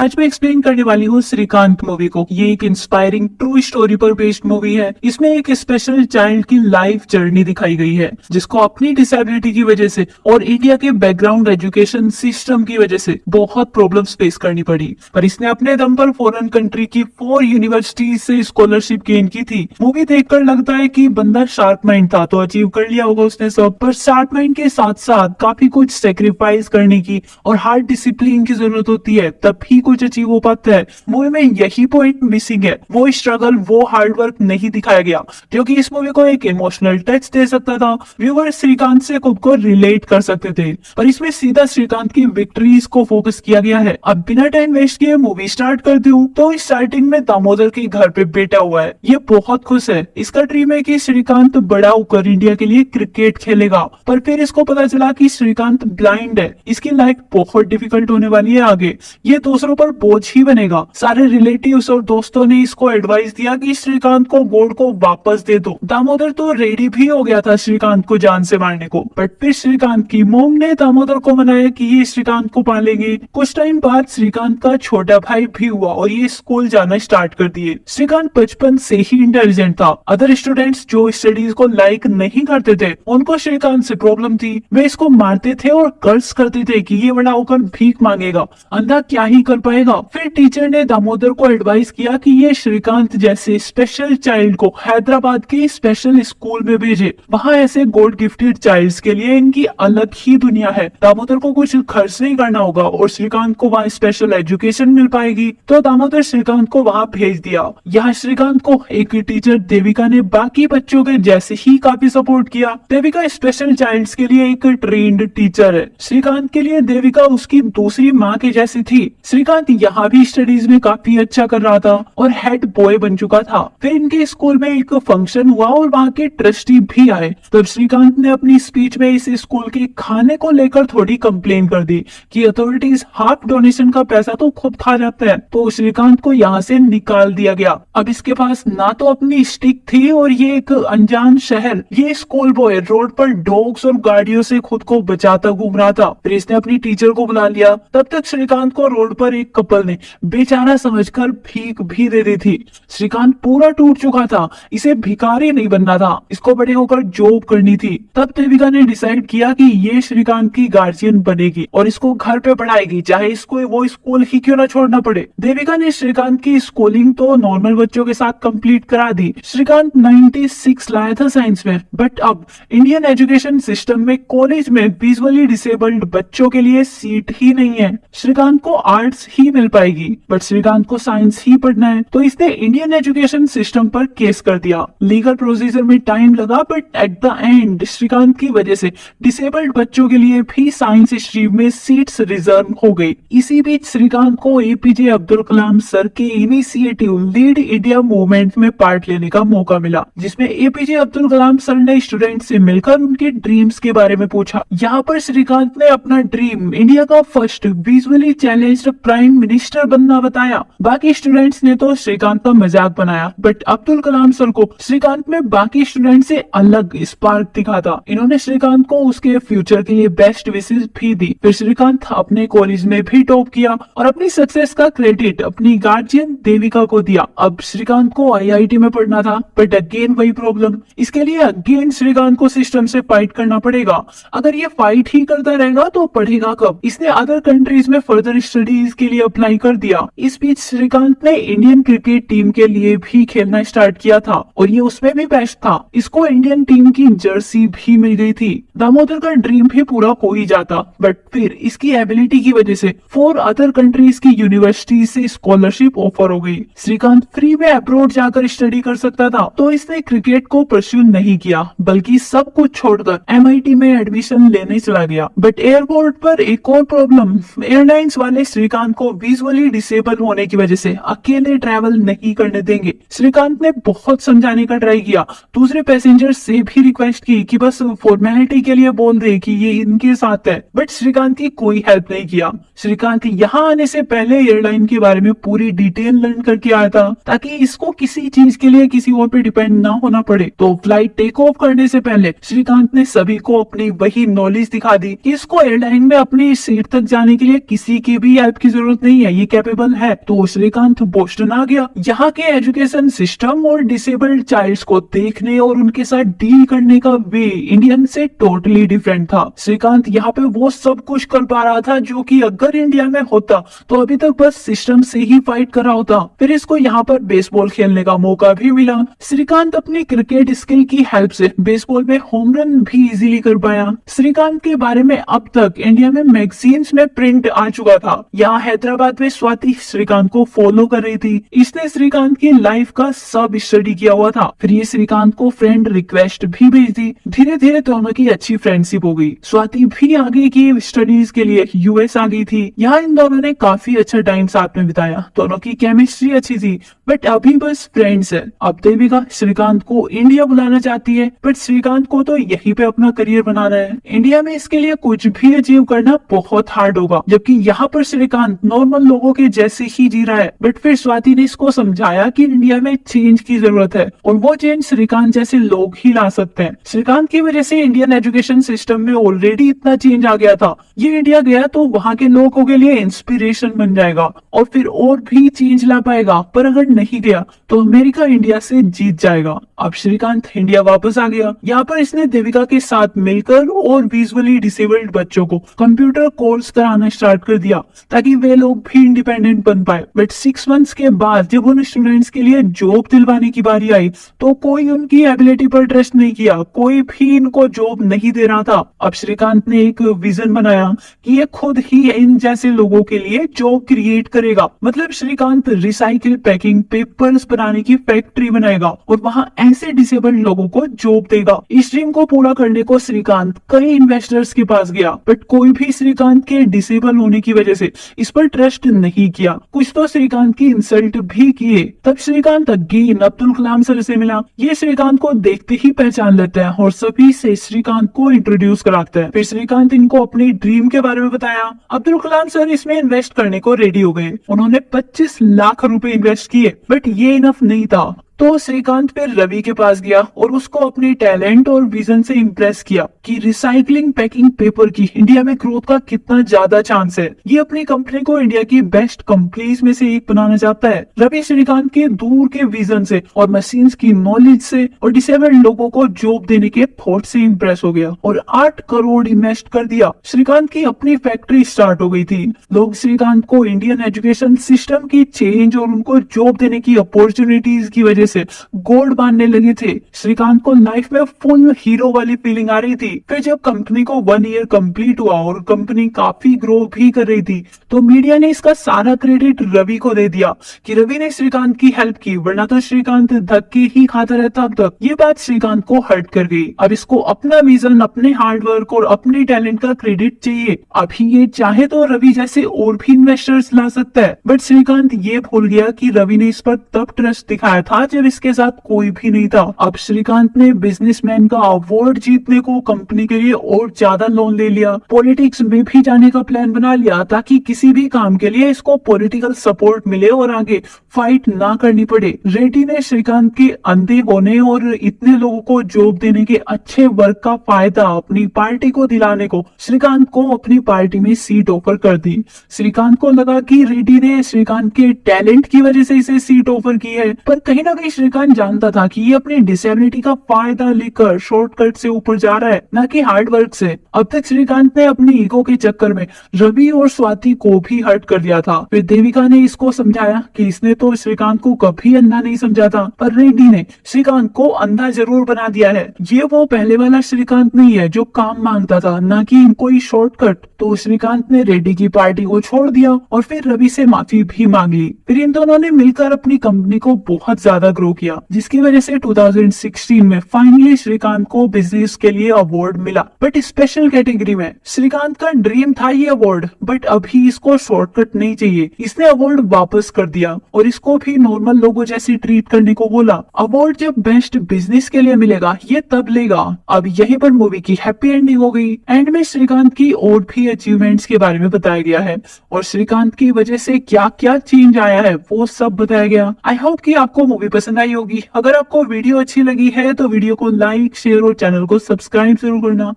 आज मैं एक्सप्लेन करने वाली हूँ श्रीकांत मूवी को। ये एक इंस्पायरिंग ट्रू स्टोरी पर बेस्ड मूवी है। इसमें एक स्पेशल चाइल्ड की लाइफ जर्नी दिखाई गई है, जिसको अपनी डिसेबिलिटी की वजह से और इंडिया के बैकग्राउंड एजुकेशन सिस्टम की वजह से बहुत प्रॉब्लम्स फेस करनी पड़ी, पर इसने अपने दम पर फॉरेन कंट्री की 4 यूनिवर्सिटीज से स्कॉलरशिप गेन की थी। मूवी देखकर लगता है कि बंदा शार्प माइंड था तो अचीव कर लिया होगा उसने सब, पर शार्प माइंड के साथ साथ काफी कुछ सेक्रीफाइस करने की और हार्ड डिसिप्लिन की जरूरत होती है, तब ही कुछ अचीव हो पाता है। मूवी में यही पॉइंट मिसिंग है। वो स्ट्रगल, वो हार्डवर्क नहीं दिखाया गया, क्योंकि इस मूवी को एक इमोशनल टच दे सकता था। व्यूअर श्रीकांत से खुद को रिलेट कर सकते थे, पर इसमें सीधा श्रीकांत की विक्ट्रीज को फोकस किया गया है। अब बिना टाइम वेस्ट किए मूवी स्टार्ट करती हूँ तो स्टार्टिंग में दामोदर के घर पे बैठा हुआ है। ये बहुत खुश है। इसका ड्रीम है कि श्रीकांत बड़ा होकर इंडिया के लिए क्रिकेट खेलेगा, पर फिर इसको पता चला कि श्रीकांत ब्लाइंड है। इसकी लाइफ बहुत डिफिकल्ट होने वाली है आगे। ये दूसरों पर बोझ ही बनेगा। सारे रिलेटिव्स और दोस्तों ने इसको एडवाइस दिया कि श्रीकांत को बोर्ड को वापस दे दो। दामोदर तो रेडी भी हो गया था श्रीकांत को जान से मारने को, बट फिर श्रीकांत की मॉम ने दामोदर को मनाया कि ये श्रीकांत को पालेंगे। कुछ टाइम बाद श्रीकांत का छोटा भाई भी हुआ और ये स्कूल जाना स्टार्ट कर दिए। श्रीकांत बचपन से ही इंटेलिजेंट था। अदर स्टूडेंट्स जो स्टडीज को लाइक नहीं करते थे, उनको श्रीकांत से प्रॉब्लम थी। वे इसको मारते थे और कर्ज करते थे कि ये बड़ा होकर भीख मांगेगा, अंधा क्या ही कर पाएगा। फिर टीचर ने दामोदर को एडवाइस किया कि ये श्रीकांत जैसे स्पेशल चाइल्ड को हैदराबाद के स्पेशल स्कूल में भेजे। वहाँ ऐसे गॉड गिफ्टेड चाइल्ड्स के लिए इनकी अलग ही दुनिया है। दामोदर को कुछ खर्च नहीं करना होगा और श्रीकांत को वहाँ स्पेशल एजुकेशन मिल पाएगी। तो दामोदर श्रीकांत को वहाँ भेज दिया। यहाँ श्रीकांत को एक टीचर देविका ने बाकी बच्चों के जैसे ही काफी सपोर्ट किया। देविका स्पेशल चाइल्ड्स के लिए एक ट्रेन्ड टीचर है। श्रीकांत के लिए देविका उसकी दूसरी माँ के जैसी थी। श्रीकांत यहाँ भी स्टडीज में काफी अच्छा कर रहा था और हेड बॉय बन चुका था। फिर इनके स्कूल में एक फंक्शन हुआ और वहाँ के ट्रस्टी भी आए। तब श्रीकांत ने अपनी स्पीच में इस स्कूल के खाने को लेकर थोड़ी कंप्लेन कर दी कि अथॉरिटीज हाफ डोनेशन का पैसा तो खुद खा जाता है। तो श्रीकांत को यहाँ से निकाल दिया गया। अब इसके पास ना तो अपनी स्टिक थी और ये एक अनजान शहर। ये स्कूल बॉय रोड पर डॉग्स और गाड़ियों से खुद को बचाता घूम रहा था। फिर इसने अपनी टीचर को बुला लिया। तब तक श्रीकांत को रोड पर एक कपल ने बेचारा समझकर भीख भी दे दी थी। श्रीकांत पूरा टूट चुका था। इसे भिखारी नहीं बनना था, इसको बड़े होकर जॉब करनी थी। तब देविका ने डिसाइड किया कि ये श्रीकांत की गार्जियन बनेगी और इसको घर पे पढ़ाएगी, चाहे इसको वो स्कूल ही क्यों ना छोड़ना पड़े। देविका ने श्रीकांत की स्कूलिंग तो नॉर्मल बच्चों के साथ कंप्लीट करा दी। श्रीकांत 96 लाया था साइंस में, बट अब इंडियन एजुकेशन सिस्टम में कॉलेज में विजुअली डिसेबल्ड बच्चों के लिए सीट ही नहीं है। श्रीकांत को आर्ट्स ही मिल पाएगी, बट श्रीकांत को साइंस ही पढ़ना है। तो इसने इंडियन एजुकेशन सिस्टम पर केस कर दिया। लीगल प्रोसीजर में टाइम लगा, but at the end Shrikant की वजह से डिसेबल्ड बच्चों के लिए भी साइंस स्ट्रीम में सीट्स रिजर्व हो गई। इसी बीच श्रीकांत को एपीजे अब्दुल कलाम सर के इनिशिएटिव लीड इंडिया मूवमेंट में पार्ट लेने का मौका मिला, जिसमें एपीजे अब्दुल कलाम सर ने स्टूडेंट से मिलकर उनके ड्रीम्स के बारे में पूछा। यहाँ पर श्रीकांत ने अपना ड्रीम इंडिया का first visually challenged prime minister बनना बताया। बाकी स्टूडेंट्स ने तो श्रीकांत का मजाक बनाया, बट अब्दुल कलाम सर को श्रीकांत में बाकी स्टूडेंट से अलग स्पार्क दिखा था। इन्होंने श्रीकांत को उसके फ्यूचर के लिए बेस्ट विशेष भी दी। फिर श्रीकांत अपने कॉलेज में भी टॉप किया और अपनी सक्सेस का क्रेडिट अपनी गार्जियन देविका को दिया। अब श्रीकांत को आईआईटी में पढ़ना था, बट अगेन वही प्रॉब्लम। इसके लिए अगेन श्रीकांत को सिस्टम से फाइट करना पड़ेगा। अगर ये फाइट ही करता रहेगा तो पढ़ेगा कब। इसने अदर कंट्रीज में फर्दर स्टडीज के लिए अप्लाई कर दिया। इस बीच श्रीकांत ने इंडियन क्रिकेट टीम के लिए भी खेलना स्टार्ट किया था और ये उसमें भी बेस्ट था। इसको इंडियन टीम की जर्सी भी मिल गई थी। दामोदर का ड्रीम भी पूरा हो ही जाता, बट फिर इसकी एबिलिटी की वजह से 4 अदर कंट्रीज की यूनिवर्सिटी से स्कॉलरशिप ऑफर हो गई। श्रीकांत फ्री में अब्रॉड जाकर स्टडी कर सकता था, तो इसने क्रिकेट को परस्यू नहीं किया, बल्कि सब कुछ छोड़कर एमआईटी में एडमिशन लेने चला गया। बट एयरपोर्ट पर एक और प्रॉब्लम, एयरलाइंस वाले श्रीकांत को विजुअली डिसेबल होने की वजह से अकेले ट्रैवल नहीं करने देंगे। श्रीकांत ने बहुत समझाने का ट्राई किया, दूसरे पैसेंजर से भी रिक्वेस्ट की कि बस फॉर्मेलिटी के लिए बोल दे कि ये इनके साथ है, बट श्रीकांत की कोई हेल्प नहीं किया। श्रीकांत यहाँ आने से पहले एयरलाइन के बारे में पूरी डिटेल लर्न करके आया था, ताकि इसको किसी चीज के लिए किसी और पे डिपेंड ना होना पड़े। तो फ्लाइट टेक ऑफ करने से पहले श्रीकांत ने सभी को अपनी वही नॉलेज दिखा दी कि इसको एयरलाइन में अपनी सीट तक जाने के लिए किसी की भी हेल्प की जरूरत जरूरत नहीं है, ये कैपेबल है। तो श्रीकांत बोस्टन आ गया। यहाँ के एजुकेशन सिस्टम और डिसेबल्ड चाइल्ड्स को देखने और उनके साथ डील करने का वे इंडियन से टोटली डिफरेंट था। श्रीकांत यहाँ पे वो सब कुछ कर पा रहा था जो कि अगर इंडिया में होता तो अभी तक बस सिस्टम से ही फाइट कर रहा होता। फिर इसको यहाँ पर बेसबॉल खेलने का मौका भी मिला। श्रीकांत अपनी क्रिकेट स्किल की हेल्प से बेसबॉल में होम रन भी इजीली कर पाया। श्रीकांत के बारे में अब तक इंडिया में मैगजीन्स में प्रिंट आ चुका था। यहाँ हैदराबाद में स्वाति श्रीकांत को फॉलो कर रही थी। इसने श्रीकांत की लाइफ का सब स्टडी किया हुआ था। फिर ये श्रीकांत को फ्रेंड रिक्वेस्ट भी भेजी। धीरे धीरे दोनों की अच्छी फ्रेंडशिप हो गई। स्वाति भी आगे की स्टडीज के लिए यूएस आ गई थी। यहाँ इन दोनों ने काफी अच्छा टाइम साथ में बिताया। दोनों की केमिस्ट्री अच्छी थी, बट अभी बस फ्रेंड्स है। अब देविका श्रीकांत को इंडिया बुलाना चाहती है, बट श्रीकांत को तो यहीं पे अपना करियर बनाना है। इंडिया में इसके लिए कुछ भी अचीव करना बहुत हार्ड होगा, जबकि यहाँ पर श्रीकांत नॉर्मल लोगों के जैसे ही जी रहा है। बट फिर स्वाति ने इसको समझाया कि इंडिया में चेंज की जरूरत है और वो चेंज श्रीकांत जैसे लोग ही ला सकते हैं। श्रीकांत की वजह से इंडियन एजुकेशन सिस्टम में ऑलरेडी इतना चेंज आ गया था। ये इंडिया गया तो वहाँ के लोगों के लिए इंस्पिरेशन बन जाएगा और फिर और भी चेंज ला पाएगा। पर अगर नहीं गया तो अमेरिका इंडिया से जीत जाएगा। अब श्रीकांत इंडिया वापस आ गया। यहाँ पर इसने देविका के साथ मिलकर और विजुअली डिसेबल्ड बच्चों को कंप्यूटर कोर्स कराना स्टार्ट कर दिया ताकि वे लोग भी इंडिपेंडेंट बन पाए। बट 6 मंथ्स के बाद जब उन स्टूडेंट्स के लिए जॉब दिलवाने की बारी आई तो कोई उनकी एबिलिटी पर ट्रस्ट नहीं किया। कोई भी इनको जॉब नहीं दे रहा था। अब श्रीकांत ने एक विजन बनाया कि ये खुद ही इन जैसे लोगों के लिए जॉब क्रिएट करेगा। मतलब श्रीकांत रिसाइकिल पैकिंग पेपर्स बनाने की फैक्ट्री बनाएगा और वहाँ ऐसे डिसेबल्ड लोगों को जॉब देगा। इस ड्रीम को पूरा करने को श्रीकांत कई इन्वेस्टर्स के पास गया, बट कोई भी श्रीकांत के डिसेबल होने की वजह से इस पर ट्रस्ट नहीं किया। कुछ तो श्रीकांत की इंसल्ट भी किए। तब श्रीकांत अगेन अब्दुल कलाम सर से मिला। ये श्रीकांत को देखते ही पहचान लेते हैं और सभी से श्रीकांत को इंट्रोड्यूस कराते हैं। फिर श्रीकांत इनको अपनी ड्रीम के बारे में बताया। अब्दुल कलाम सर इसमें इन्वेस्ट करने को रेडी हो गए। उन्होंने 25 लाख रुपए इन्वेस्ट किए, बट ये इनफ नहीं था। तो श्रीकांत फिर रवि के पास गया और उसको अपने टैलेंट और विजन से इम्प्रेस किया कि रिसाइकलिंग पैकिंग पेपर की इंडिया में ग्रोथ का कितना ज्यादा चांस है। ये अपनी कंपनी को इंडिया की बेस्ट कंपनीज में से एक बनाना चाहता है। रवि श्रीकांत के दूर के विजन से और मशीन्स की नॉलेज से और डिसेबल्ड लोगों को जॉब देने के थॉट से इम्प्रेस हो गया और 8 करोड़ इन्वेस्ट कर दिया। श्रीकांत की अपनी फैक्ट्री स्टार्ट हो गई थी। लोग श्रीकांत को इंडियन एजुकेशन सिस्टम की चेंज और उनको जॉब देने की अपॉर्चुनिटीज की वजह से गोल्ड मानने लगे थे। श्रीकांत को लाइफ में फुल हीरो वाली फीलिंग आ रही थी। फिर जब कंपनी को 1 ईयर कंप्लीट हुआ और कंपनी काफी ग्रो भी कर रही थी तो मीडिया ने इसका सारा क्रेडिट रवि को दे दिया कि रवि ने श्रीकांत की हेल्प की, वरना तो श्रीकांत धक्के ही खाता रहता अब तक। ये बात श्रीकांत को हर्ट कर गई। अब इसको अपना विजन, अपने हार्डवर्क और अपने टैलेंट का क्रेडिट चाहिए। अभी ये चाहे तो रवि जैसे और भी इन्वेस्टर्स ला सकता है, बट श्रीकांत ये भूल गया कि रवि ने इस पर तब ट्रस्ट दिखाया था जब इसके साथ कोई भी नहीं था। अब श्रीकांत ने बिजनेसमैन का अवार्ड जीतने को कंपनी के लिए और ज्यादा लोन ले लिया। पॉलिटिक्स में भी जाने का प्लान बना लिया ताकि किसी भी काम के लिए इसको पॉलिटिकल सपोर्ट मिले और आगे फाइट ना करनी पड़े। रेड्डी ने श्रीकांत के अंधे होने और इतने लोगों को जॉब देने के अच्छे वर्क का फायदा अपनी पार्टी को दिलाने को श्रीकांत को अपनी पार्टी में सीट ऑफर कर दी। श्रीकांत को लगा कि रेड्डी ने श्रीकांत के टैलेंट की वजह से इसे सीट ऑफर की है, पर कहीं ना कहीं श्रीकांत जानता था कि ये अपनी डिसेबिलिटी का फायदा लेकर शॉर्टकट से ऊपर जा रहा है, ना कि हार्ड वर्क से। अब तक श्रीकांत ने अपनी ईगो के चक्कर में रवि और स्वाति को भी हर्ट कर दिया था। फिर देविका ने इसको समझाया कि इसने तो श्रीकांत को कभी अंधा नहीं समझा था, पर रेड्डी ने श्रीकांत को अंधा जरूर बना दिया है। ये वो पहले वाला श्रीकांत नहीं है जो काम मांगता था, ना कि कोई शॉर्टकट। तो श्रीकांत ने रेड्डी की पार्टी को छोड़ दिया और फिर रवि से माफी भी मांग ली। फिर इन दोनों ने मिलकर अपनी कंपनी को बहुत ज्यादा ग्रो किया, जिसकी वजह से 2016 में फाइनली श्रीकांत को बिजनेस के लिए अवार्ड मिला, बट स्पेशल कैटेगरी में। श्रीकांत का ड्रीम था ये अवार्ड, बट अभी इसको शॉर्टकट नहीं चाहिए। इसने अवार्ड वापस कर दिया और इसको भी नॉर्मल लोगों जैसे ट्रीट करने को बोला। अवार्ड जब बेस्ट बिजनेस के लिए मिलेगा ये तब लेगा। अब यहीं पर मूवी की हैप्पी एंडिंग हो गई। एंड में श्रीकांत की और भी अचीवमेंट्स के बारे में बताया गया है और श्रीकांत की वजह से क्या क्या चेंज आया है वो सब बताया गया। आई होप कि आपको मूवी पसंद आई होगी। अगर आपको वीडियो अच्छी लगी है तो वीडियो को लाइक, शेयर और चैनल को सब्सक्राइब जरूर करना।